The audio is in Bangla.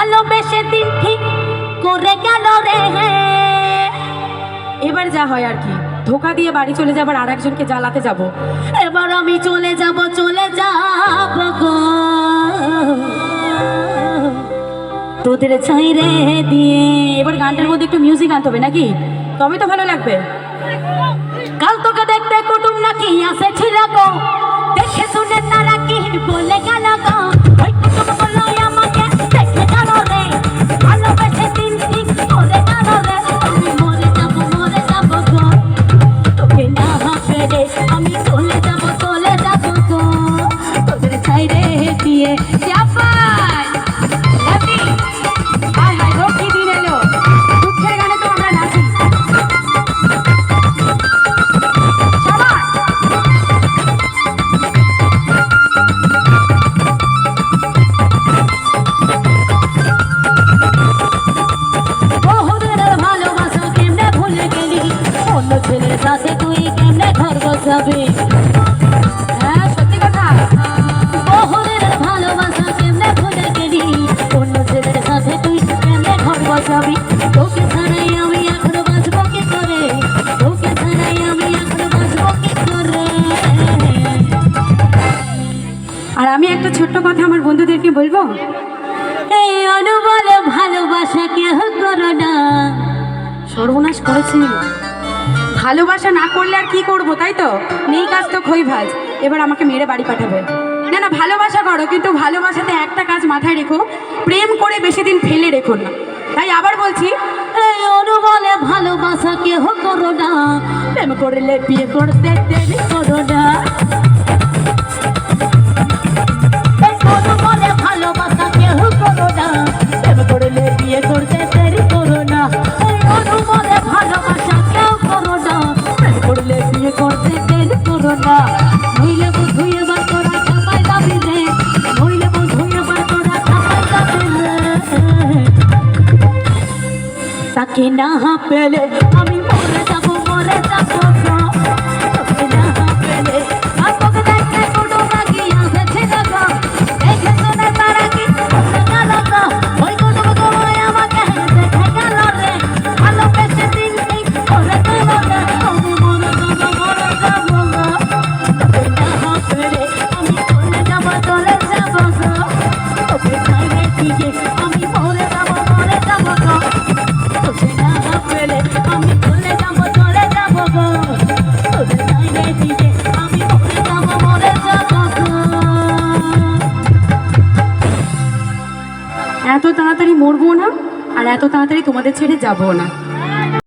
ভালোবেসে দিন ঠিক করে গেল রে। এবার যা হয় আর কি, ধোকা দিয়ে বাড়ি চলে যাবার আর একজনকে জ্বালাতে যাব। এবার আমি চলে যাব গো তোদের ছাইরে দিয়ে। এবার গানটার মধ্যে একটু মিউজিক আনতে হবে নাকি, তবে তো ভালো লাগবে। কাল তোকে দেখতে কুটুম নাকি আসে ছিল গো, দেখে শুনে তারা কি বলে গেল গো। ওই কুটুম বললো আমাকে দেখে গেল রে, ভালোবেসে দিন ঠিক করে গেল রে। আমি মরে যাব গো তোকে না পেলে, আমি চলে যাব গো তোদের ছাইরে দিয়ে। চাপাই হ্যাপি হাই হাই গো, কি দিন এলো, দুঃখের গানে তো আমরা নাচি। বহুদিনের ভালোবাসা কেমনে ভুলে গেলি, অন্য ছেলের সাথে তুই কেমনে ঘর বসাবি। হ্যাঁ সত্যি কথা। বহুদিনের ভালোবাসা কেমনে ভুলে গেলি, অন্য ছেলের সাথে তুই কেমনে ঘর বসাবি। তোকে ছাড়াই আমি এখন বাঁচবো কি করে, তোকে ছাড়াই আমি এখন বাঁচবো কি করে। আর আমি একটা ছোট্ট কথা আমার বন্ধুদেরকে বলবো, এই অনুবলে ভালোবাসা কেহ করো না। সর্বনাশ করেছি, ভালোবাসা না করলে আর কি করবো, তাই তো নেই কাজ তো খই ভাজ। এবার আমাকে মেরে বাড়ি পাঠাবে। না না, ভালোবাসা করো, কিন্তু ভালোবাসাতে একটা কাজ মাথায় রেখো, প্রেম করে বেশি দিন ফেলে রেখো না। তাই আবার বলছি, এই অনুবলে ভালোবাসা কেহ করো না, প্রেম করলে বিয়ে করতে দেরি করো না। এই অনুবলে ভালোবাসা কেহ করো না, প্রেম করলে বিয়ে করতে দেরি করো না। এই অনুবলে ভালোবাসা কেউ করো না, প্রেম করলে বিয়ে করতে দেরি করো না। নইলে বধু এবার তোরা খাপাই যাবি রে, নইলে বধু এবার তোরা খাপাই যাবি রে। তাকে না পেলে আমি মরে যাব গো। তাকে না পেলে তোকে দেখতে কোনো নাকি আসেছে গো, দেখে শুনে তারা কি বলে গেল গো। ওই কোনো তোমায় আমাকে দেখে গেল রে, ভালোবেসে দিন ঠিক করে গেল রে। আমি মরে যাব গো। তাকে না পেলে আমি চলে যাব গো, তোকে ছাইরে দিয়ে আমি মরে যাব গো। তোকে না পেলে আমি চলে যাব গো, তোদের ছাইরে দিয়ে আমি মরে যাব গো। এত তাড়াতাড়ি মরবো না, আর এত তাড়াতাড়ি তোমাদের ছেড়ে যাবো না।